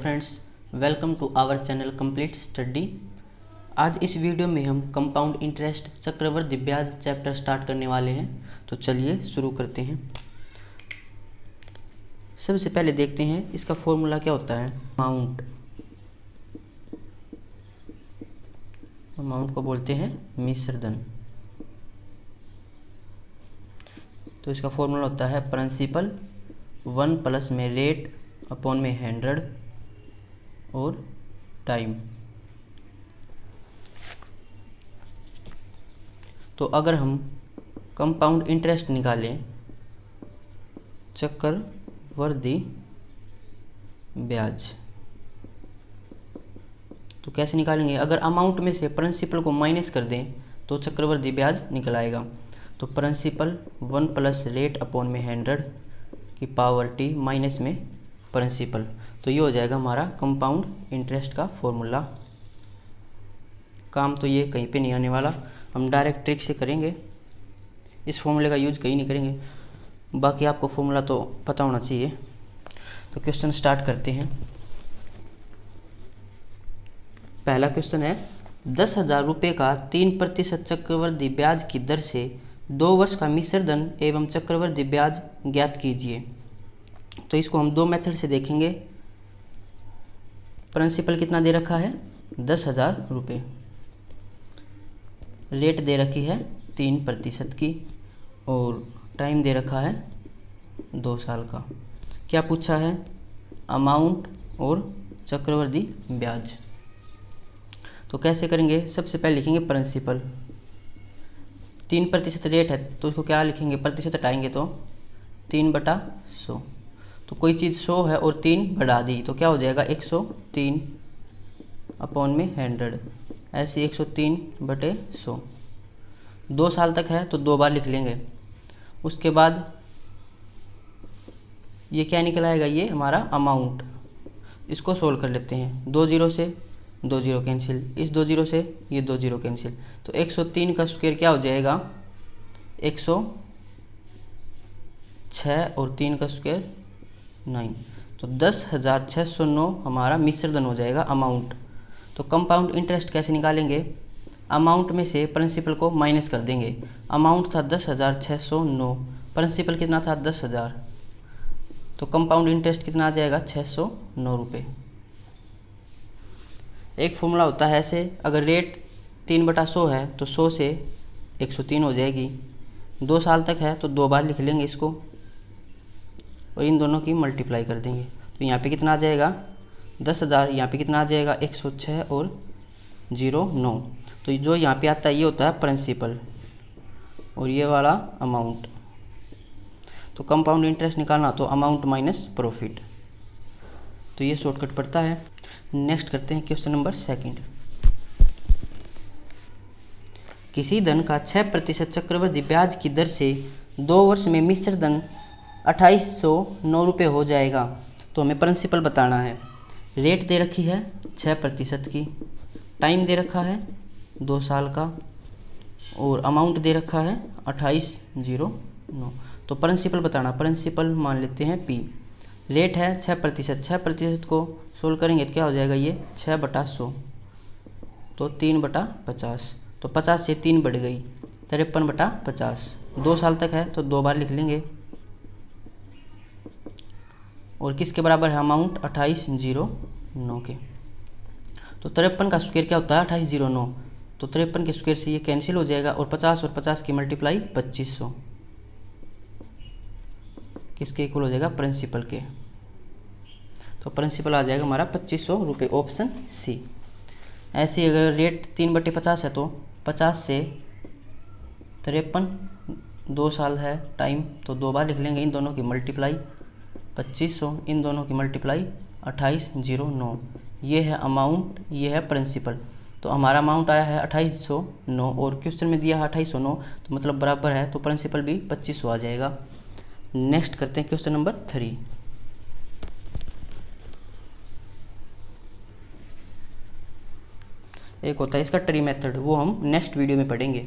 Friends, welcome to our channel complete study. आज इस video में हम कंपाउंड इंटरेस्ट चक्रवृद्धि ब्याज चैप्टर स्टार्ट करने वाले हैं। तो चलिए शुरू करते हैं। सबसे पहले देखते हैं इसका फॉर्मूला क्या होता है। अमाउंट को बोलते हैं मिश्रधन। तो इसका फॉर्मूला होता है प्रिंसिपल 1 प्लस में रेट अपॉन में 100 और टाइम। तो अगर हम कंपाउंड इंटरेस्ट निकालें चक्रवृद्धि ब्याज, तो कैसे निकालेंगे। अगर अमाउंट में से प्रिंसिपल को माइनस कर दें तो चक्रवृद्धि ब्याज निकल आएगा। तो प्रिंसिपल 1 प्लस रेट अपॉन में 100 की पावर टी माइनस में प्रिंसिपल, तो ये हो जाएगा हमारा कंपाउंड इंटरेस्ट का फॉर्मूला। काम तो ये कहीं पे नहीं आने वाला, हम डायरेक्ट ट्रिक से करेंगे, इस फॉर्मूले का यूज कहीं नहीं करेंगे। बाकी आपको फॉर्मूला तो पता होना चाहिए। तो क्वेश्चन स्टार्ट करते हैं। पहला क्वेश्चन है 10,000 रुपये का 3% चक्रवृद्धि ब्याज की दर से 2 वर्ष का मिश्रधन एवं चक्रवृद्धि ब्याज ज्ञात कीजिए। तो इसको हम दो मेथड से देखेंगे। प्रिंसिपल कितना दे रखा है 10,000 रुपये, रेट दे रखी है 3% की और टाइम दे रखा है 2 साल का। क्या पूछा है, अमाउंट और चक्रवृद्धि ब्याज। तो कैसे करेंगे, सबसे पहले लिखेंगे प्रिंसिपल। 3% रेट है तो उसको क्या लिखेंगे, प्रतिशत हटाएंगे तो 3/100। तो कोई चीज़ 100 है और 3 बढ़ा दी तो क्या हो जाएगा 103 अपॉन में 100, ऐसे 103/100। 2 साल तक है तो 2 बार लिख लेंगे। उसके बाद ये क्या निकल आएगा, ये हमारा अमाउंट। इसको सोल्व कर लेते हैं। 2 0 से 2 0 कैंसिल, इस 2 0 से ये 2 0 कैंसिल, तो 103 का स्क्वायर क्या हो जाएगा 106 और 3 का स्क्वायर 9। तो 10,609 हमारा मिश्रधन हो जाएगा अमाउंट। तो कंपाउंड इंटरेस्ट कैसे निकालेंगे, अमाउंट में से प्रिंसिपल को माइनस कर देंगे। अमाउंट था 10,609, प्रिंसिपल कितना था 10,000, तो कंपाउंड इंटरेस्ट कितना आ जाएगा 609 रुपये। एक फॉर्मूला होता है ऐसे, अगर रेट 3/100 है तो 100 से 103 हो जाएगी। 2 साल तक है तो 2 बार लिख लेंगे इसको और इन दोनों की मल्टीप्लाई कर देंगे। तो यहाँ पे कितना आ जाएगा 10,000, यहाँ पे कितना आ जाएगा 106 और 09। तो जो यहाँ पे आता है ये होता है प्रिंसिपल और ये वाला अमाउंट। तो कंपाउंड इंटरेस्ट निकालना तो अमाउंट माइनस प्रॉफिट, तो ये शॉर्टकट पड़ता है। नेक्स्ट करते हैं क्वेश्चन नंबर 2। किसी धन का 6% चक्रवृद्धि ब्याज की दर से 2 वर्ष में मिश्रधन 2809 रुपये हो जाएगा। तो हमें प्रिंसिपल बताना है। रेट दे रखी है 6% की, टाइम दे रखा है 2 साल का और अमाउंट दे रखा है 2809। तो प्रिंसिपल बताना, प्रिंसिपल मान लेते हैं P। रेट है 6%, 6% को सोल्व करेंगे तो क्या हो जाएगा ये 6/100, तो 3/50। तो 50 से 3 बढ़ गई 53/50। 2 साल तक है तो 2 बार लिख लेंगे और किसके बराबर है अमाउंट 2809 के। तो 53 का स्क्वायर क्या होता है 2809, तो 53 के स्क्वायर से ये कैंसिल हो जाएगा और 50 और 50 की मल्टीप्लाई 2500 किसके इक्वल हो जाएगा प्रिंसिपल के। तो प्रिंसिपल आ जाएगा हमारा 2500 रुपये, ऑप्शन सी। ऐसे अगर रेट 3/50 है तो 50 से 53, 2 साल है टाइम तो 2 बार लिख लेंगे, इन दोनों की मल्टीप्लाई 2500, इन दोनों की मल्टीप्लाई 2809। ये है अमाउंट, ये है प्रिंसिपल। तो हमारा अमाउंट आया है 2809 और क्वेश्चन में दिया है 2809, तो मतलब बराबर है, तो प्रिंसिपल भी 2500 आ जाएगा। नेक्स्ट करते हैं क्वेश्चन नंबर 3। एक होता है इसका ट्री मेथड, वो हम नेक्स्ट वीडियो में पढ़ेंगे।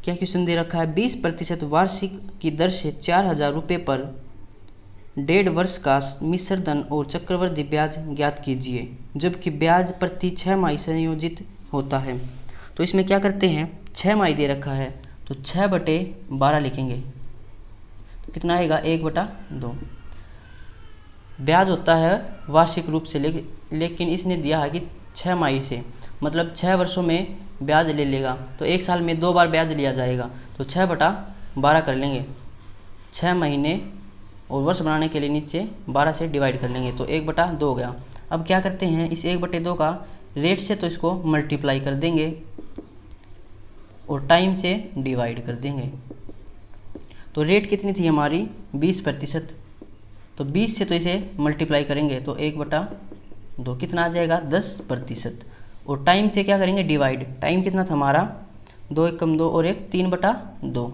क्या क्वेश्चन दे रखा है 20% वार्षिक की दर से 4,000 रुपये पर 1.5 वर्ष का मिश्र धन और चक्रवृद्धि ब्याज ज्ञात कीजिए जबकि ब्याज प्रति 6 माही संयोजित होता है। तो इसमें क्या करते हैं, 6 माही दे रखा है तो 6/12 लिखेंगे तो कितना आएगा 1/2। ब्याज होता है वार्षिक रूप से लेकिन इसने दिया है कि 6 माही से, मतलब 6 वर्षों में ब्याज ले लेगा तो एक साल में 2 बार ब्याज लिया जाएगा तो 6/12 कर लेंगे। 6 महीने और वर्ष बनाने के लिए नीचे 12 से डिवाइड कर लेंगे तो 1/2 हो गया। अब क्या करते हैं, इस 1/2 का रेट से तो इसको मल्टीप्लाई कर देंगे और टाइम से डिवाइड कर देंगे। तो रेट कितनी थी हमारी 20%, तो 20 से तो इसे मल्टीप्लाई करेंगे तो 1/2 कितना आ जाएगा 10%। और टाइम से क्या करेंगे डिवाइड, टाइम कितना था हमारा 2 एकम 2 और 1 3/2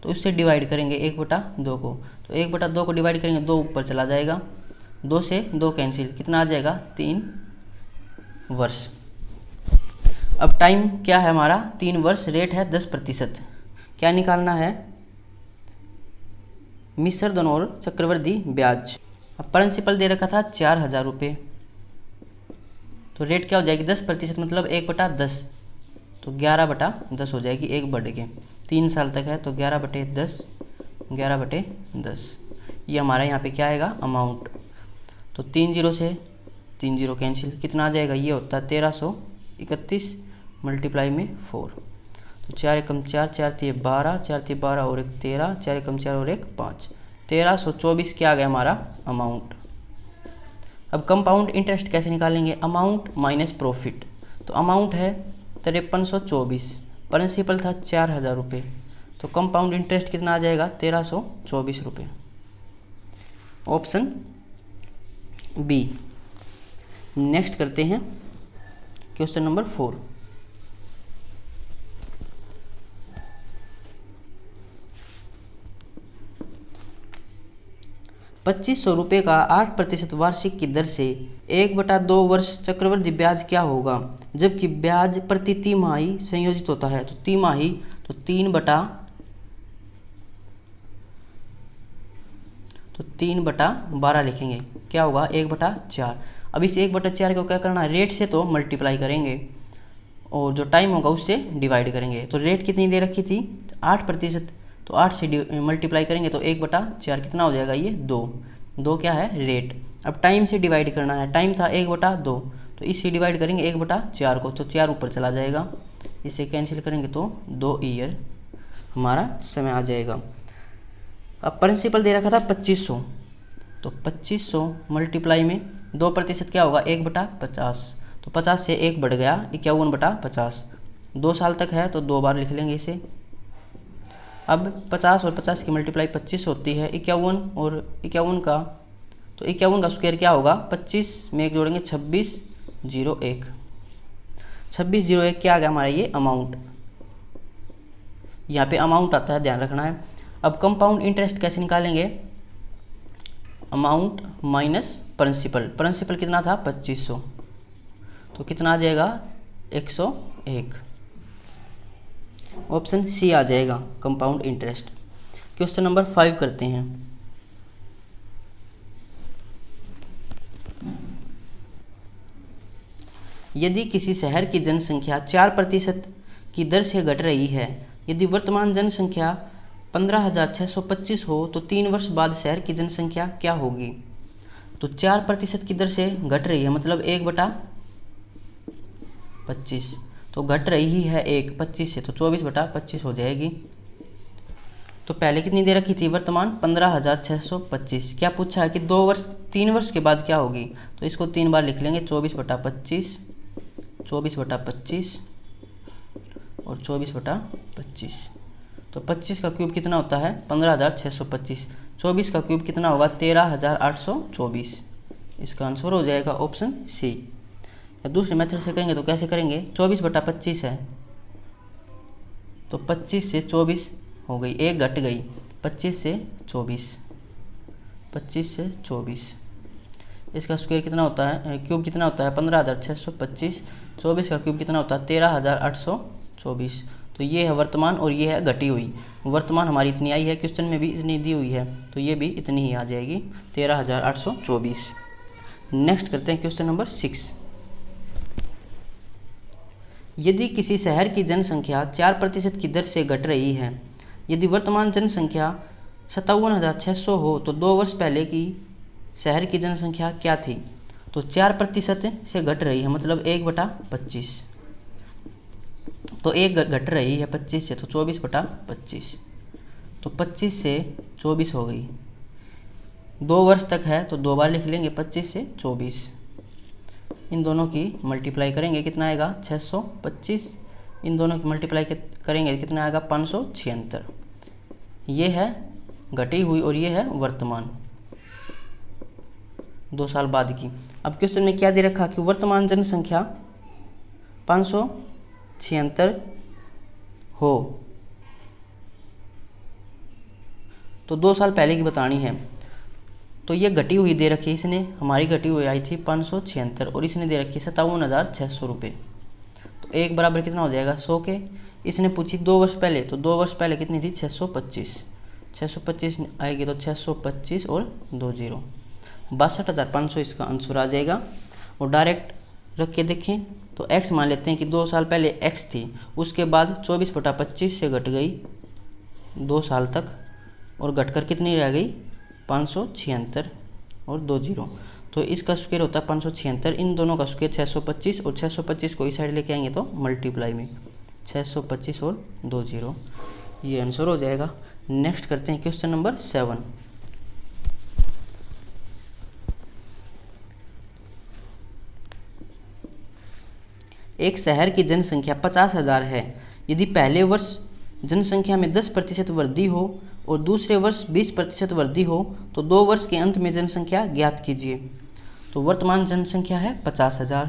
तो इससे डिवाइड करेंगे 1/2 को, तो 1/2 को डिवाइड करेंगे 2 ऊपर चला जाएगा, 2 से 2 कैंसिल, कितना आ जाएगा 3 वर्ष। अब टाइम क्या है हमारा 3 वर्ष, रेट है 10%। क्या निकालना है, मिश्र धन और चक्रवृद्धि ब्याज। अब प्रिंसिपल दे रखा था 4000 रुपये, तो रेट क्या हो जाएगी 10% मतलब 1/10 तो 11/10 हो जाएगी, 1 बढ़ के 3 साल तक है तो 11/10 11/10। ये हमारा यहाँ पे क्या आएगा अमाउंट, तो 3 जीरो से 3 जीरो कैंसिल, कितना आ जाएगा ये होता है 1331 मल्टीप्लाई में 4 तो 4 एकम 4 4 3 12 4 3 12 और 1 13 4 एकम 4 और 1 5 1324 क्या आ गया हमारा अमाउंट। अब कंपाउंड इंटरेस्ट कैसे निकालेंगे, अमाउंट माइनस प्रॉफिट, तो अमाउंट है 5324, प्रिंसिपल था 4000 रुपये तो कंपाउंड इंटरेस्ट कितना आ जाएगा 1324 रुपये, ऑप्शन बी। नेक्स्ट करते हैं क्वेश्चन नंबर 4। ₹2500 का 8% वार्षिक की दर से 1/2 वर्ष चक्रवृद्धि ब्याज क्या होगा जबकि ब्याज प्रति तिमाही संयोजित होता है। तो तिमाही तो 3/12 लिखेंगे, क्या होगा 1/4। अब इस 1/4 को क्या करना है, रेट से तो मल्टीप्लाई करेंगे और जो टाइम होगा उससे डिवाइड करेंगे। तो रेट कितनी दे रखी थी 8%, तो 8 से मल्टीप्लाई करेंगे तो 1/4 कितना हो जाएगा ये 2 क्या है रेट। अब टाइम से डिवाइड करना है, टाइम था 1/2 तो इससे डिवाइड करेंगे 1/4 को तो 4 ऊपर चला जाएगा, इसे कैंसिल करेंगे तो 2 ईयर हमारा समय आ जाएगा। अब प्रिंसिपल दे रखा था 2500, तो 2500 मल्टीप्लाई में 2% क्या होगा 1/50, तो 50 से 1 बढ़ गया 51/50, 2 साल तक है तो 2 बार लिख लेंगे इसे। अब 50 और 50 की मल्टीप्लाई 25 होती है 51 और 51 का, तो 51 का स्क्वायर क्या होगा 25 में 1 जोड़ेंगे 2601, 2601 क्या आ गया हमारा ये अमाउंट, यहाँ पे अमाउंट आता है ध्यान रखना है। अब कंपाउंड इंटरेस्ट कैसे निकालेंगे, अमाउंट माइनस प्रिंसिपल, प्रिंसिपल कितना था 2500 तो कितना आ जाएगा 101, ऑप्शन सी आ जाएगा कंपाउंड इंटरेस्ट। क्वेश्चन नंबर 5 करते हैं। यदि किसी शहर की जनसंख्या 4% की दर से घट रही है, यदि वर्तमान जनसंख्या 15,625 हो तो 3 वर्ष बाद शहर की जनसंख्या क्या होगी। तो 4% की दर से घट रही है मतलब 1/25, तो घट रही है 25 से तो 24/25 हो जाएगी। तो पहले कितनी दे रखी थी वर्तमान 15,625, क्या पूछा है कि 3 वर्ष के बाद क्या होगी, तो इसको 3 बार लिख लेंगे 24/25 24/25 और 24/25। तो 25 का क्यूब कितना होता है 15,625, 24 का क्यूब कितना होगा 13,824, इसका आंसर हो जाएगा ऑप्शन सी। या दूसरे मेथड से करेंगे तो कैसे करेंगे, 24/25 है तो 25 से 24 हो गई, 1 घट गई, 25 से 24 इसका स्क्वायर कितना होता है, क्यूब कितना होता है 15,625, 24 का क्यूब कितना होता है 13,824, तो तो ये है वर्तमान और ये है घटी हुई। वर्तमान हमारी इतनी आई है, क्वेश्चन में भी इतनी दी हुई है, तो ये भी इतनी ही आ जाएगी 13,824। नेक्स्ट करते हैं क्वेश्चन नंबर 6। यदि किसी शहर की जनसंख्या 4% की दर से घट रही है, यदि वर्तमान जनसंख्या 57,600 हो तो 2 वर्ष पहले की शहर की जनसंख्या क्या थी? तो 4% से घट रही है मतलब 1/25, तो एक घट रही है 25 से, तो 24/25, तो 25 से 24 हो गई। 2 वर्ष तक है तो 2 बार लिख लेंगे, 25 से 24। इन दोनों की मल्टीप्लाई करेंगे कितना आएगा 625, इन दोनों की मल्टीप्लाई करेंगे कितना आएगा 576। ये है घटी हुई और ये है वर्तमान 2 साल बाद की। अब क्वेश्चन में क्या दे रखा कि वर्तमान जनसंख्या 576 हो तो 2 साल पहले की बतानी है। तो ये घटी हुई दे रखी है, इसने हमारी घटी हुई आई थी 576 और इसने दे रखी है 57,600 रुपये। तो एक बराबर कितना हो जाएगा 100 के। इसने पूछी 2 वर्ष पहले, तो 2 वर्ष पहले कितनी थी 625, 625 आएगी तो 625 और 2 जीरो 62,500 इसका आंसर आ जाएगा। और डायरेक्ट रख के देखें तो x मान लेते हैं कि 2 साल पहले x थी, उसके बाद 24/25 से घट गई 2 साल तक और घटकर कितनी रह गई 576 और 2 जीरो। तो इसका स्क्वायर होता है 576, इन दोनों का स्क्वायर 625 और 625 को इस साइड लेके आएंगे तो मल्टीप्लाई में 625 और 2 जीरो, ये आंसर हो जाएगा। नेक्स्ट करते हैं क्वेश्चन नंबर 7। एक शहर की जनसंख्या 50,000 है। यदि पहले वर्ष जनसंख्या में 10% वृद्धि हो और दूसरे वर्ष 20% वृद्धि हो तो 2 वर्ष के अंत में जनसंख्या ज्ञात कीजिए। तो वर्तमान जनसंख्या है 50,000।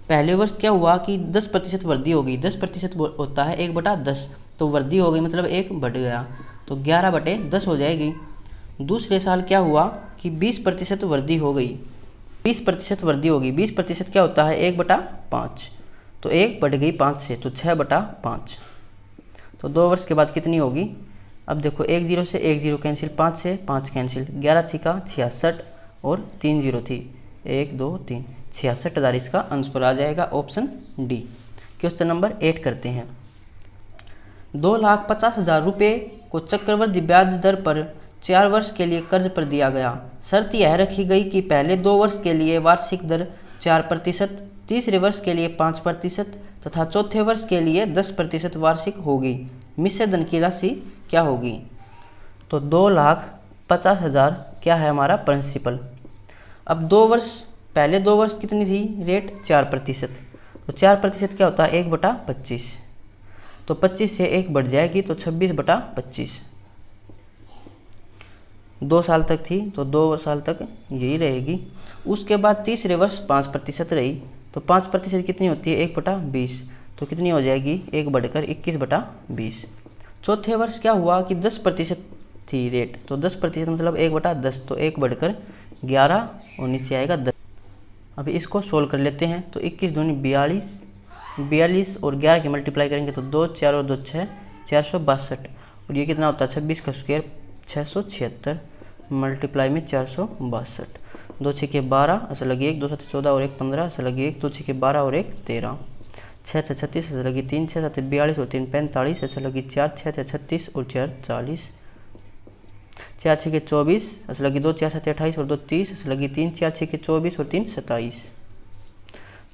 पहले वर्ष क्या हुआ कि 10% वृद्धि हो गई, 10% होता है 1/10, तो वृद्धि हो गई मतलब 1 बढ़ गया, तो 11/10 हो जाएगी। दूसरे साल क्या हुआ कि 20% वृद्धि हो गई, 20% वृद्धि होगी, 20% क्या होता है 1/5, तो 1 बढ़ गई 5 से, तो 6/5। तो 2 वर्ष के बाद कितनी होगी? अब देखो 1 जीरो से 1 जीरो कैंसिल, 5 से 5 कैंसिल, 11 छिका 66 और 3 जीरो थी, 1 2 3, 66,000 इसका आंसर आ जाएगा, ऑप्शन डी। क्वेश्चन नंबर 8 करते हैं। 2,50,000 रुपये को चक्रवृद्धि ब्याज दर पर 4 वर्ष के लिए कर्ज पर दिया गया। शर्त यह रखी गई कि पहले 2 वर्ष के लिए वार्षिक दर 4%, तीसरे वर्ष के लिए 5% तथा चौथे वर्ष के लिए 10% वार्षिक होगी। मिश्र धन की राशि क्या होगी? तो 2,50,000 क्या है हमारा प्रिंसिपल। अब 2 वर्ष, पहले 2 वर्ष कितनी थी रेट 4%, तो 4% क्या होता है 1/25, तो 25 से 1 बढ़ जाएगी तो 26/25। 2 साल तक थी तो 2 साल तक यही रहेगी। उसके बाद तीसरे वर्ष 5% रही, तो 5% कितनी होती है 1/20, तो कितनी हो जाएगी 1 बढ़कर 21/20। चौथे वर्ष क्या हुआ कि 10% थी रेट, तो 10% मतलब 1/10, तो 1 बढ़कर 11 और नीचे आएगा 10। अभी इसको सोल्व कर लेते हैं, तो 21 दूनी 42, 42 और 11 की मल्टीप्लाई करेंगे तो 2 4 और 2 6, 462 और ये कितना होता है 26 का स्क्वायर 676 मल्टीप्लाई में 462, 2 6 12 ऐसा लगी 1, 2 7 14 और 1 15 ऐसा लगी 1, 2 6 12 और 1 13, 6 6 36 ऐसा लगी 3, 6 7 42 और 3 45 ऐसा लगी 4, 6 6 36 और 4 40, 4 6 24 ऐसा लगी 2, 4 7 28 और 2 30 ऐसा लगी 3, 4 6 24 और 3 27,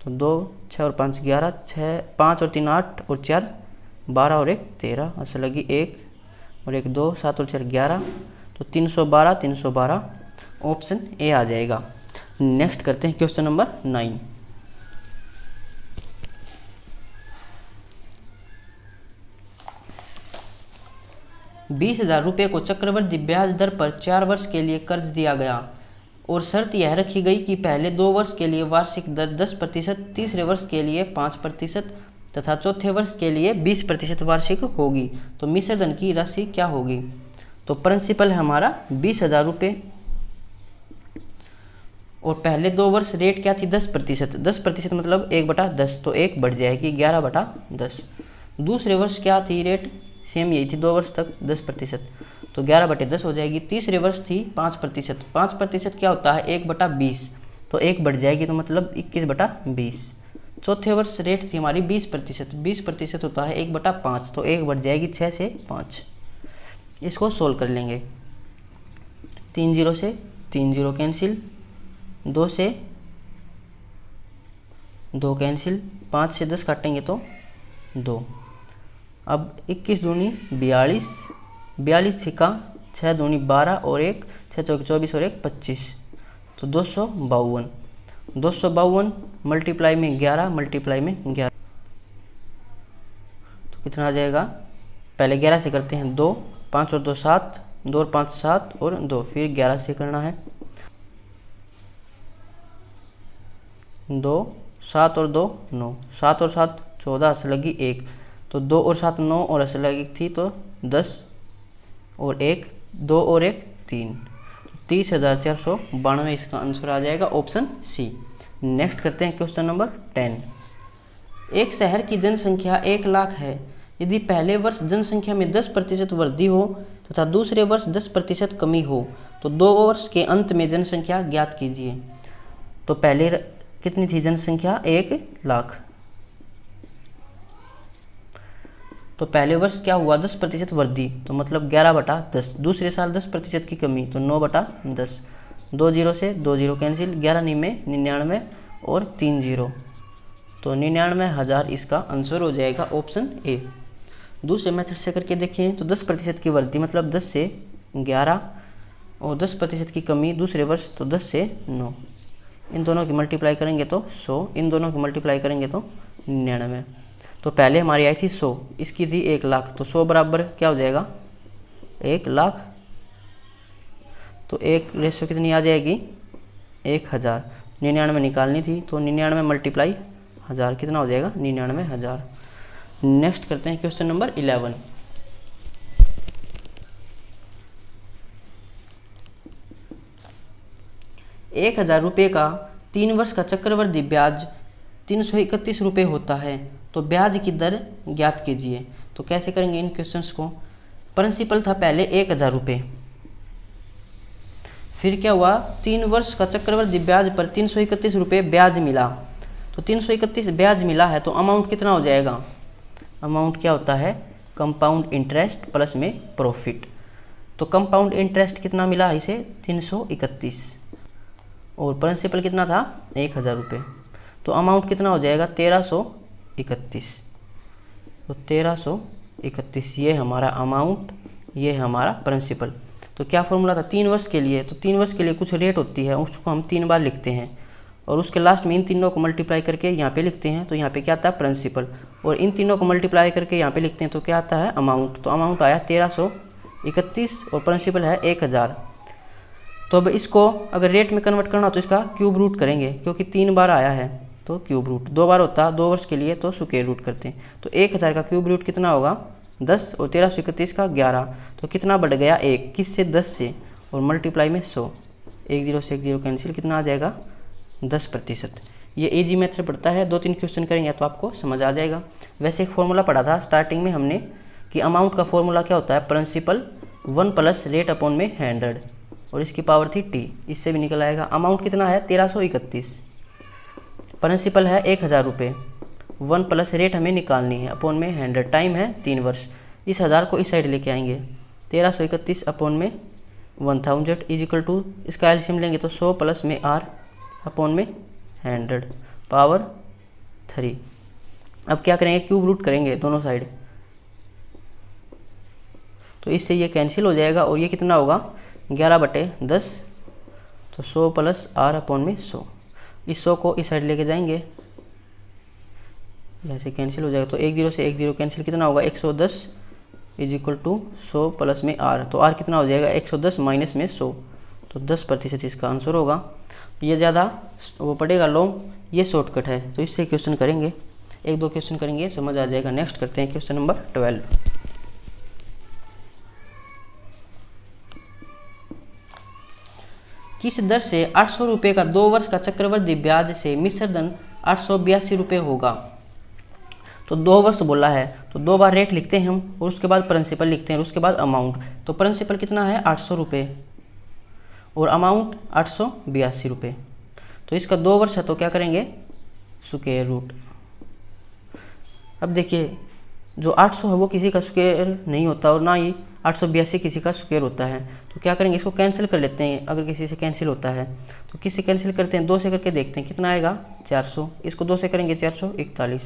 तो 2 6 और 5 11, 6 5 और 3 8 और 4 12 और 1 13 ऐसा लगी 1 और 1 2 7 और 4 11, तो 312 312 ऑप्शन ए आ जाएगा। नेक्स्ट करते हैं क्वेश्चन नंबर 9। 20,000 रुपये को चक्रवृद्धि ब्याज दर पर 4 वर्ष के लिए कर्ज दिया गया और शर्त यह रखी गई कि पहले 2 वर्ष के लिए वार्षिक दर 10%, तीसरे वर्ष के लिए 5% तथा चौथे वर्ष के लिए 20% वार्षिक होगी। तो मिश्र धन की राशि क्या होगी? तो प्रिंसिपल है हमारा 20,000 रुपये और पहले 2 वर्ष रेट क्या थी 10%, 10% मतलब 1/10, तो 1 बढ़ जाएगी 11/10। दूसरे वर्ष क्या थी रेट, सेम यही थी 2 वर्ष तक 10%, तो 11/10 हो जाएगी। तीसरे वर्ष थी 5%, 5% क्या होता है 1/20, तो 1 बढ़ जाएगी, तो मतलब 21/20। चौथे वर्ष रेट थी हमारी 20%, 20% होता है 1/5, तो 1 बढ़ जाएगी 6 से 5। इसको सोल्व कर लेंगे। 3 0 से 3 0 कैंसिल, 2 से 2 कैंसिल, 5 से 10 काटेंगे तो 2। अब 21 दूनी 42, 42 छिका 6 दूनी 12 और 1 6 चौके 24 और 1 25, तो 252। 252 मल्टीप्लाई में 11 मल्टीप्लाई में 11, तो कितना आ जाएगा, पहले 11 से करते हैं 2, 5 और 2 7, 2 और 5 7 और 2, फिर 11 से करना है 2, 7 और 2 9, 7 और 7 14, असल लगी 1, तो 2 और 7 9 और असल लगी थी तो 10 और 1 2 और 1 3, 30,492 इसका आंसर आ जाएगा ऑप्शन सी। नेक्स्ट करते हैं क्वेश्चन नंबर 10। एक शहर की जनसंख्या 1 लाख है। यदि पहले वर्ष जनसंख्या में 10% वृद्धि हो तथा दूसरे वर्ष 10% कमी हो तो 2 वर्ष के अंत में जनसंख्या ज्ञात कीजिए। तो पहले कितनी थी जनसंख्या 1 लाख, तो पहले वर्ष क्या हुआ 10% वृद्धि, तो मतलब 11/10। दूसरे साल 10% की कमी, तो 9/10। 2 0 से 2 0 कैंसिल, 11 निमे 99 और 3 0, तो 99,000 इसका आंसर हो जाएगा ऑप्शन ए। दूसरे मेथड से करके देखें तो 10% की वृद्धि मतलब 10 से 11 और 10% की कमी दूसरे वर्ष तो 10 से 9, इन दोनों की मल्टीप्लाई करेंगे तो 100, इन दोनों की मल्टीप्लाई करेंगे तो 99। तो पहले हमारी आई थी 100, इसकी थी 1 लाख, तो 100 बराबर क्या हो जाएगा 1 लाख, तो एक रेशो कितनी आ जाएगी 1000। 99 निकालनी थी तो 99 मल्टीप्लाई 1000 कितना हो जाएगा 99,000। नेक्स्ट करते हैं क्वेश्चन नंबर 11। ₹1000 का 3 वर्ष का चक्रवृद्धि ब्याज 331 रुपये होता है, तो ब्याज की दर ज्ञात कीजिए। तो कैसे करेंगे इन क्वेश्चंस को, प्रिंसिपल था पहले 1000 फिर क्या हुआ 3 वर्ष का चक्रवृद्धि ब्याज पर 331 रुपये ब्याज मिला, तो 331 ब्याज मिला है तो अमाउंट कितना हो जाएगा, अमाउंट क्या होता है कंपाउंड इंटरेस्ट प्लस में प्रॉफिट, तो कंपाउंड इंटरेस्ट कितना मिला इसे 331 और प्रिंसिपल कितना था 1000 तो अमाउंट कितना हो जाएगा 1331, तो 1331 ये हमारा अमाउंट, ये हमारा प्रिंसिपल। तो क्या फॉर्मूला था 3 वर्ष के लिए, तो 3 वर्ष के लिए कुछ रेट होती है उसको हम 3 बार लिखते हैं और उसके लास्ट में इन तीनों को मल्टीप्लाई करके यहाँ पे लिखते हैं, तो यहाँ पे क्या आता है प्रिंसिपल, और इन तीनों को मल्टीप्लाई करके यहाँ पे लिखते हैं तो क्या आता है अमाउंट, तो अमाउंट आया 1331 और प्रिंसिपल है 1000। तो अब इसको अगर रेट में कन्वर्ट करना हो तो इसका क्यूब रूट करेंगे क्योंकि 3 बार आया है, तो क्यूब रूट 2 बार होता है 2 वर्ष के लिए तो स्क्वायर रूट करते हैं, तो 1000 का क्यूब रूट कितना होगा 10 और 1331 का 11, तो कितना बढ़ गया 1, किस से 10 से और मल्टीप्लाई में 100, 1 0 से 1 0 कैंसिल, कितना आ जाएगा 10%। ये इजी मेथड पड़ता है, 2-3 क्वेश्चन करेंगे तो आपको समझ आ जाएगा। वैसे एक फॉर्मूला पढ़ा था स्टार्टिंग में हमने कि अमाउंट का फॉर्मूला क्या होता है प्रिंसिपल 1 प्लस रेट अपॉन में 100 और इसकी पावर थी t, इससे भी निकल आएगा। अमाउंट कितना है 1331, प्रिंसिपल है 1000 रुपये, 1 प्लस रेट हमें निकालनी है अपॉन में 100, टाइम है 3 वर्ष। इस 1000 को इस साइड लेके आएंगे, 1331 अपॉन में 1000 इजिकल टू इसका एलसीएम लेंगे तो 100 प्लस में r अपॉन में 100 पावर 3। अब क्या करेंगे क्यूब रूट करेंगे दोनों साइड, तो इससे ये कैंसिल हो जाएगा और ये कितना होगा 11/10, तो 100 प्लस r अपॉन में 100, इस 100 को इस साइड लेके जाएंगे जैसे कैंसिल हो जाएगा, तो 1 0 से 1 0 कैंसिल, कितना होगा 110 इज इक्वल टू 100 प्लस में r, तो r कितना हो जाएगा 110 माइनस में 100, तो 10% इसका आंसर होगा। ये ज़्यादा वो पड़ेगा लॉन्ग, ये शॉर्टकट है तो इससे क्वेश्चन करेंगे, 1-2 क्वेश्चन करेंगे समझ आ जाएगा। नेक्स्ट करते हैं क्वेश्चन नंबर 12। किस दर से 800 रुपये का 2 वर्ष का चक्रवृद्धि ब्याज से मिश्र धन 882 रुपये होगा। तो 2 वर्ष बोला है तो 2 बार रेट लिखते हैं हम और उसके बाद प्रिंसिपल लिखते हैं और उसके बाद अमाउंट। तो प्रिंसिपल कितना है 800 रुपये और अमाउंट 882 रुपये। तो इसका 2 वर्ष है तो क्या करेंगे स्क्वायर रूट। अब देखिए जो 800 है वो किसी का स्क्वायर नहीं होता और ना ही 882 किसी का स्क्वायर होता है। तो क्या करेंगे इसको कैंसिल कर लेते हैं। अगर किसी से कैंसिल होता है तो किससे कैंसिल करते हैं 2 से करके देखते हैं कितना आएगा 400। इसको 2 से करेंगे 441।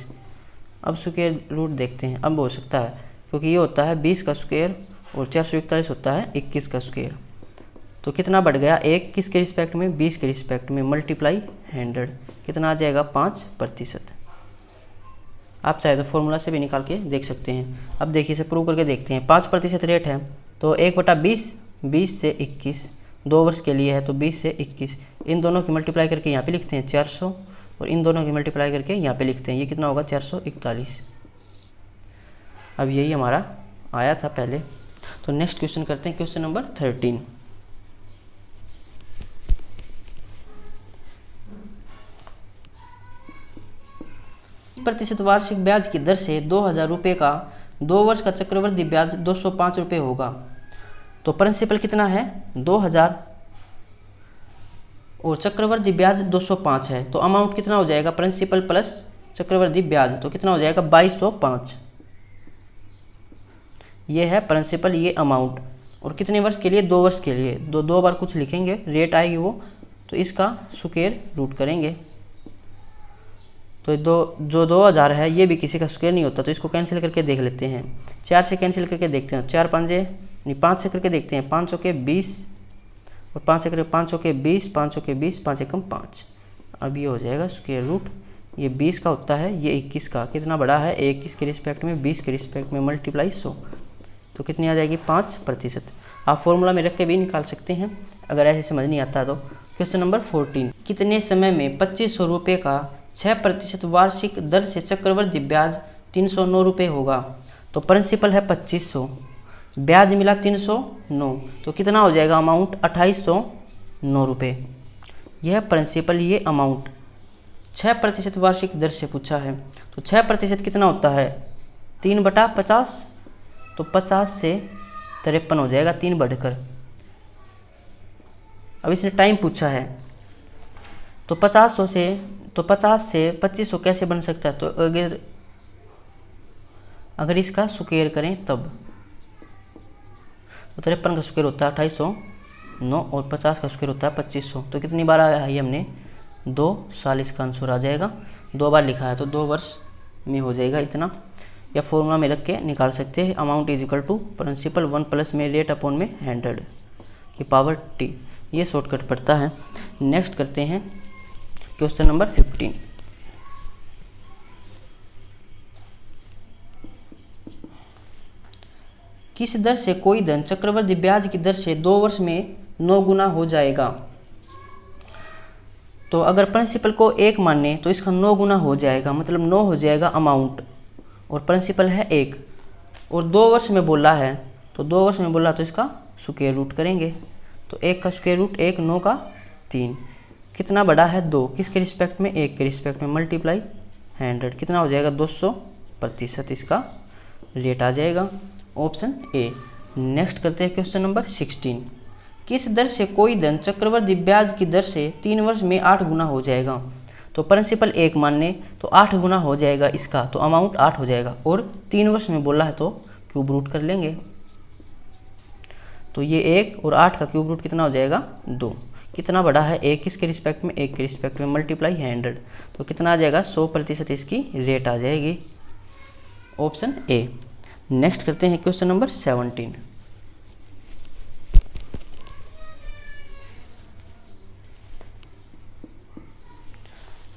अब स्क्वायर रूट देखते हैं। अब हो सकता है क्योंकि ये होता है 20 का स्क्वायर और 441 होता है 21 का स्क्वायर। तो कितना बढ़ गया 1 किसके रिस्पेक्ट में 20 के रिस्पेक्ट में मल्टीप्लाई 100 कितना आ जाएगा 5%। आप चाहे तो फॉर्मूला से भी निकाल के देख सकते हैं। अब देखिए इसे प्रूव करके देखते हैं। 5% रेट है तो 1/20 20 से 21 2 वर्ष के लिए है तो 20 से 21 इन दोनों की मल्टीप्लाई करके यहाँ पे लिखते हैं 400 और इन दोनों की मल्टीप्लाई करके यहाँ पे लिखते हैं ये कितना होगा 441। अब यही हमारा आया था पहले। तो नेक्स्ट क्वेश्चन करते हैं क्वेश्चन नंबर 13। प्रतिशत वार्षिक ब्याज की दर से 2000 रुपये का 2 वर्ष का चक्रवृद्धि ब्याज 205 रुपये होगा। तो प्रिंसिपल कितना है 2000 और चक्रवृद्धि ब्याज 205 है तो अमाउंट कितना हो जाएगा प्रिंसिपल प्लस चक्रवृद्धि ब्याज तो कितना हो जाएगा 2205। ये है प्रिंसिपल ये अमाउंट और कितने वर्ष के लिए 2 वर्ष के लिए। दो बार कुछ लिखेंगे रेट आएगी वो तो इसका स्क्वायर रूट करेंगे। तो जो 2000 है ये भी किसी का स्क्वायर नहीं होता तो इसको कैंसिल करके देख लेते हैं। 4 से कैंसिल करके देखते हैं 4 पंजे नहीं 5 से करके देखते हैं 5 के 20 और 5 से करके 5 के 20 5 के 20 5 एकम 5। अब ये हो जाएगा स्क्वायर रूट ये 20 का होता है ये 21 का कितना बड़ा है 21 के रिस्पेक्ट में 20 के रिस्पेक्ट में मल्टीप्लाई 100 तो कितनी आ जाएगी 5%। आप फॉर्मूला में रख के भी निकाल सकते हैं अगर ऐसे समझ नहीं आता तो। क्वेश्चन नंबर 14 कितने समय में 2500 रुपये का 6% वार्षिक दर से चक्रवृद्धि ब्याज 309 रुपये होगा। तो प्रिंसिपल है 2500 ब्याज मिला 309 तो कितना हो जाएगा अमाउंट 2809 रुपये। यह प्रिंसिपल ये अमाउंट 6% वार्षिक दर से पूछा है तो 6% कितना होता है 3/50 तो 50 से 53 हो जाएगा 3 बढ़कर। अब इसने टाइम पूछा है तो 50 से 2500 कैसे बन सकता है। तो अगर इसका स्क्वायर करें तब तो 53 का स्क्वायर होता है 2809 और 50 का स्क्वायर होता है 2500 तो कितनी बार आया है ये हमने 2 साल इसका आंसर आ जाएगा। 2 बार लिखा है तो 2 वर्ष में हो जाएगा इतना। या फॉर्मूला में रख के निकाल सकते हैं amount is equal to principal 1 plus में रेट अपॉन में 100 की पावर t। ये शॉर्टकट पड़ता है। नेक्स्ट करते हैं क्वेश्चन नंबर 15। किस दर से कोई धन चक्रवृद्धि ब्याज की दर से 2 वर्ष में 9 गुना हो जाएगा। तो अगर प्रिंसिपल को 1 माने तो इसका 9 गुना हो जाएगा मतलब 9 हो जाएगा अमाउंट और प्रिंसिपल है 1 और 2 वर्ष में बोला है तो 2 वर्ष में बोला तो इसका स्क्वायर रूट करेंगे। तो 1 का स्क्वायर रूट 1 9 का 3 कितना बड़ा है 2 किसके रिस्पेक्ट में 1 के रिस्पेक्ट में मल्टीप्लाई 100 कितना हो जाएगा 200% इसका रेट आ जाएगा ऑप्शन ए। नेक्स्ट करते हैं क्वेश्चन नंबर 16। किस दर से कोई धन चक्रवृद्धि ब्याज की दर से 3 वर्ष में 8 गुना हो जाएगा। तो प्रिंसिपल 1 मानने तो 8 गुना हो जाएगा इसका तो अमाउंट 8 हो जाएगा और 3 वर्ष में बोला है तो क्यूब रूट कर लेंगे। तो ये 1 और 8 का क्यूब रूट कितना हो जाएगा 2 कितना बड़ा है 1 किसके रिस्पेक्ट में 1 के रिस्पेक्ट में मल्टीप्लाई 100 तो कितना आ जाएगा 100% इसकी रेट आ जाएगी ऑप्शन ए। नेक्स्ट करते हैं क्वेश्चन नंबर 17।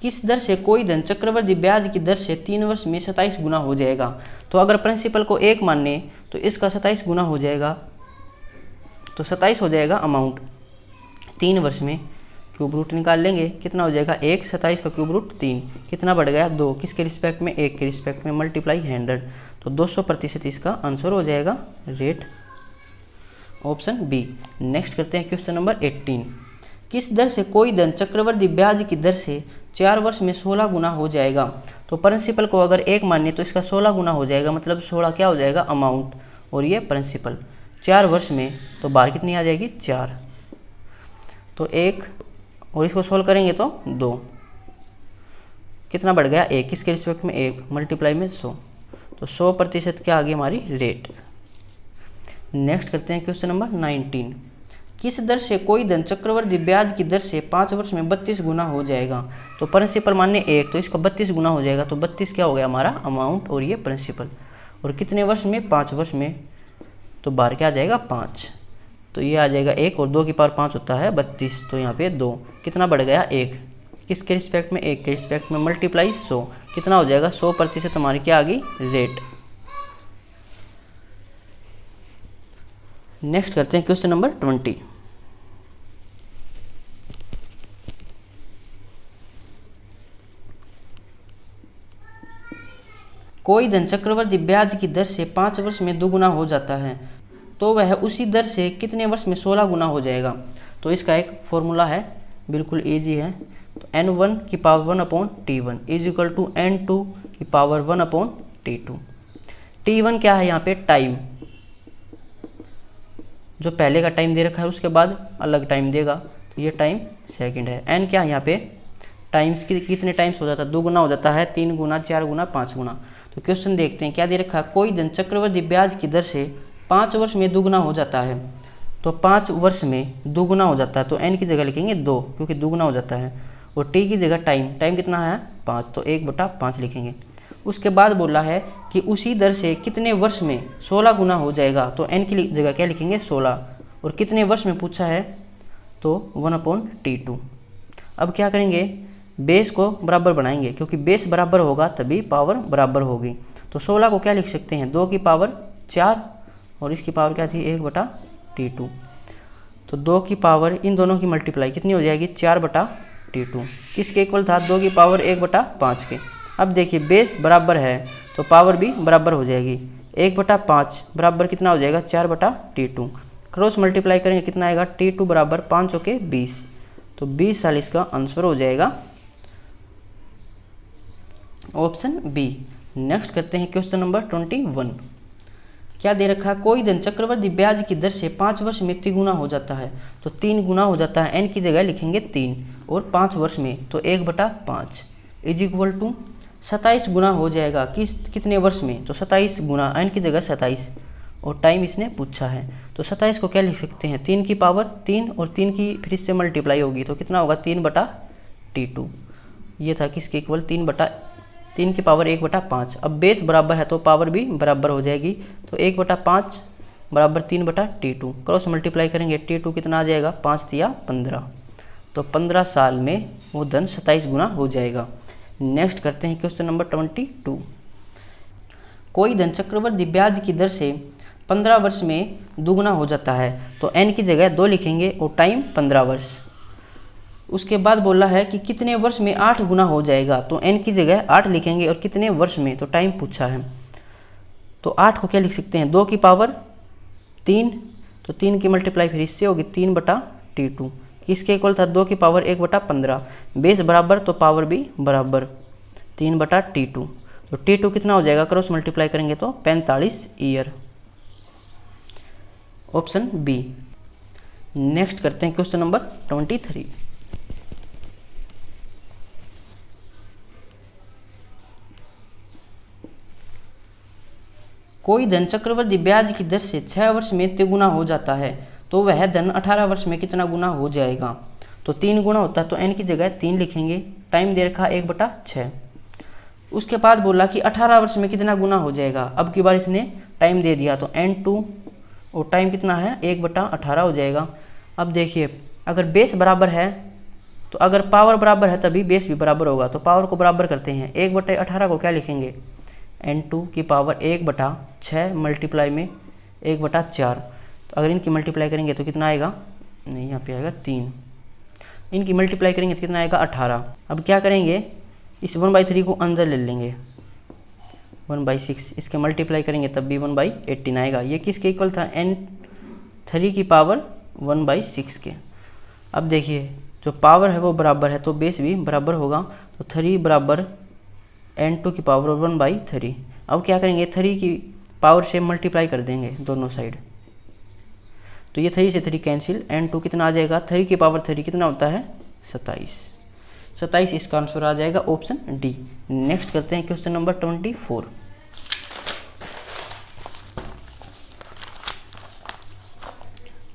किस दर से कोई धन चक्रवृद्धि ब्याज की दर से 3 वर्ष में 27 गुना हो जाएगा। तो अगर प्रिंसिपल को 1 माने तो इसका 27 गुना हो जाएगा तो 27 हो जाएगा अमाउंट 3 वर्ष में क्यूब रूट निकाल लेंगे कितना हो जाएगा 1 27 का क्यूब रूट 3 कितना बढ़ गया 2 किसके रिस्पेक्ट में 1 के रिस्पेक्ट में मल्टीप्लाई 100 तो 200% इसका आंसर हो जाएगा रेट ऑप्शन बी। नेक्स्ट करते हैं क्वेश्चन नंबर 18। किस दर से कोई धन चक्रवृद्धि ब्याज की दर से 4 वर्ष में 16 गुना हो जाएगा। तो प्रिंसिपल को अगर 1 मानिए तो इसका 16 गुना हो जाएगा, मतलब 16 क्या हो जाएगा अमाउंट, और ये प्रिंसिपल 4 वर्ष में, तो बार कितनी आ जाएगी 4, तो 1 और इसको सोल्व करेंगे तो 2, कितना बढ़ गया 1, किसके रिस्पेक्ट में 1 मल्टीप्लाई में 100, तो 100% क्या आ गई हमारी रेट। नेक्स्ट करते हैं क्वेश्चन नंबर 19। किस दर से कोई धन चक्रवृद्धि ब्याज की दर से 5 वर्ष में 32 गुना हो जाएगा। तो प्रिंसिपल माने 1, तो इसका 32 गुना हो जाएगा, तो 32 क्या हो गया हमारा अमाउंट और ये प्रिंसिपल, और कितने वर्ष में 5 वर्ष में, तो बार क्या आ जाएगा 5, तो ये आ जाएगा 1 और 2 की पावर 5 होता है 32, तो यहाँ पे 2, कितना बढ़ गया 1, किसके रिस्पेक्ट में 1 के रिस्पेक्ट में, मल्टीप्लाई 100, कितना हो जाएगा 100% हमारी क्या आ गई रेट। नेक्स्ट करते हैं क्वेश्चन नंबर 20। कोई धन चक्रवृद्धि ब्याज की दर से 5 वर्ष में 2 गुना हो जाता है, तो वह उसी दर से कितने वर्ष में 16 गुना हो जाएगा। तो इसका एक फॉर्मूला है, बिल्कुल इजी है, तो n1 की power 1/t1 is equal to n2 की पावर 1/t2। t1 क्या है यहाँ पे टाइम, जो पहले का टाइम दे रखा है उसके बाद अलग टाइम देगा, तो ये टाइम सेकंड है। n क्या है यहाँ पे टाइम्स की कितने टाइम्स हो जाता है 2 गुना हो जाता है, 3 गुना 4 गुना 5 गुना। तो क्वेश्चन देखते हैं क्या दे रखा है, कोई धन चक्रवृद्धि ब्याज की दर से 5 वर्ष में 2 गुना हो जाता है, तो 5 वर्ष में 2 गुना हो जाता है, तो n की जगह लिखेंगे 2 क्योंकि 2 गुना हो जाता है, और t की जगह टाइम कितना है 5, तो 1/5 लिखेंगे। उसके बाद बोला है कि उसी दर से कितने वर्ष में 16 गुना हो जाएगा, तो n की जगह क्या लिखेंगे 16, और कितने वर्ष में पूछा है तो 1/t2। अब क्या करेंगे, बेस को बराबर बनाएंगे, क्योंकि बेस बराबर होगा तभी पावर बराबर होगी। तो 16 को क्या लिख सकते हैं 2 की पावर 4, और इसकी पावर क्या थी 1/t2, तो 2 की पावर इन दोनों की मल्टीप्लाई कितनी हो जाएगी 4/t2, किसके इक्वल था 2 की पावर 1/5 के। अब देखिए बेस बराबर है तो पावर भी बराबर हो जाएगी, 1/5 बराबर कितना हो जाएगा 4/t2, क्रॉस मल्टीप्लाई करेंगे कितना आएगा t2 बराबर 5 के 20, तो 20 साल इसका आंसर हो जाएगा ऑप्शन बी। नेक्स्ट करते हैं क्वेश्चन नंबर 21। क्या दे रखा है, कोई धन चक्रवृद्धि ब्याज की दर से 5 वर्ष में 3 गुना हो जाता है, तो 3 गुना हो जाता है, n की जगह लिखेंगे 3, और 5 वर्ष में तो 1/5 इज इक्वल टू 27 गुना हो जाएगा, कितने वर्ष में, तो 27 गुना, n की जगह 27, और टाइम इसने पूछा है, तो 27 को क्या लिख सकते हैं 3 की पावर 3, और 3 की फिर इससे मल्टीप्लाई होगी तो कितना होगा 3/t2, ये था किसके इक्वल 3 की पावर 1/5। अब बेस बराबर है तो पावर भी बराबर हो जाएगी, तो 1/5 बराबर 3/t2, क्रॉस मल्टीप्लाई करेंगे t2 कितना आ जाएगा 5 या 15, तो 15 साल में वो धन 27 गुना हो जाएगा। नेक्स्ट करते हैं क्वेश्चन नंबर 22। कोई धन चक्रवृद्धि ब्याज की दर से 15 वर्ष में 2 गुना हो जाता है, तो n की जगह 2 लिखेंगे और टाइम 15 वर्ष। उसके बाद बोला है कि कितने वर्ष में 8 गुना हो जाएगा, तो n की जगह 8 लिखेंगे और कितने वर्ष में, तो टाइम पूछा है, तो 8 को क्या लिख सकते हैं 2 की पावर 3, तो 3 की मल्टीप्लाई फिर इससे होगी 3/t2, किसके इक्वल था 2 की पावर 1/15, बेस बराबर तो पावर भी बराबर 3/t2, तो t2 कितना हो जाएगा क्रॉस मल्टीप्लाई करेंगे तो 45 ईयर, ऑप्शन बी। नेक्स्ट करते हैं क्वेश्चन नंबर 23। कोई धन चक्रवृद्धि ब्याज की दर से 6 वर्ष में 3 गुना हो जाता है, तो वह धन 18 वर्ष में कितना गुना हो जाएगा। तो 3 गुना होता है तो n की जगह 3 लिखेंगे, टाइम दे रखा 1/6। उसके बाद बोला कि 18 वर्ष में कितना गुना हो जाएगा, अब की बार इसने टाइम दे दिया तो n2 और टाइम कितना है 1/18 हो जाएगा। अब देखिए अगर बेस बराबर है तो अगर पावर बराबर है तभी बेस भी बराबर होगा, तो पावर को बराबर करते हैं, 1/18 को क्या लिखेंगे n2 की पावर 1/6 मल्टीप्लाई में 1/4, तो अगर इनकी मल्टीप्लाई करेंगे तो कितना आएगा, नहीं यहाँ पे आएगा 3, इनकी मल्टीप्लाई करेंगे तो कितना आएगा 18। अब क्या करेंगे इस 1/3 को अंदर ले लेंगे 1/6, इसके मल्टीप्लाई करेंगे तब भी 1/18 आएगा, ये किसके इक्वल था n3 की पावर 1/6 के। अब देखिए जो पावर है वो बराबर है तो बेस भी बराबर होगा। तो 3 बराबर n2 की पावर 1/3। अब क्या करेंगे, 3 की पावर से मल्टीप्लाई कर देंगे दोनों साइड, तो ये 3 से 3 कैंसिल, n2 कितना आ जाएगा, 3 की पावर 3 कितना होता है 27। इसका आंसर आ जाएगा ऑप्शन डी। नेक्स्ट करते हैं क्वेश्चन नंबर 24।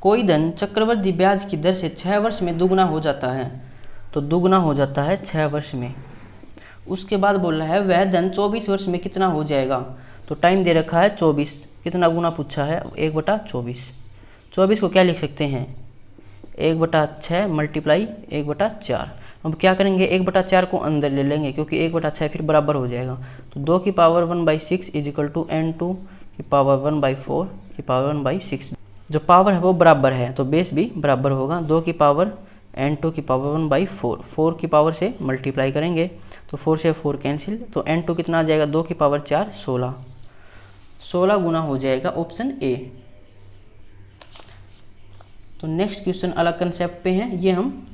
कोई धन चक्रवृद्धि ब्याज की दर से 6 वर्ष में दुगना हो जाता है, तो दुगना हो जाता है 6 वर्ष में। उसके बाद बोल रहा है वह धन 24 वर्ष में कितना हो जाएगा, तो टाइम दे रखा है 24, कितना गुना पूछा है 1/24। 24 को क्या लिख सकते हैं 1/6 मल्टीप्लाई 1/4। अब क्या करेंगे 1/4 को अंदर ले लेंगे क्योंकि 1/6 फिर बराबर हो जाएगा। तो 2 की power 1/6 is equal to n2 की पावर 1/4 की पावर 1/6। जो पावर है वो बराबर है तो बेस भी बराबर होगा। 2 की पावर n2 की पावर 1/4, 4 की पावर से मल्टीप्लाई करेंगे तो 4 से 4 कैंसिल, तो n2 कितना आ जाएगा 2 की पावर 4 16 गुना हो जाएगा ऑप्शन ए। तो नेक्स्ट क्वेश्चन अलग कंसेप्ट पे है, ये हम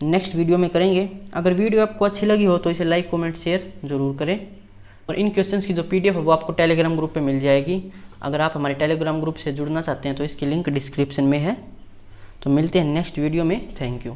नेक्स्ट वीडियो में करेंगे। अगर वीडियो आपको अच्छी लगी हो तो इसे लाइक कमेंट शेयर जरूर करें। और इन क्वेश्चंस की जो पीडीएफ है वो आपको टेलीग्राम ग्रुप पे मिल जाएगी। अगर आप हमारे टेलीग्राम ग्रुप से जुड़ना चाहते हैं तो इसकी लिंक डिस्क्रिप्शन में है। तो मिलते हैं नेक्स्ट वीडियो में। Thank you.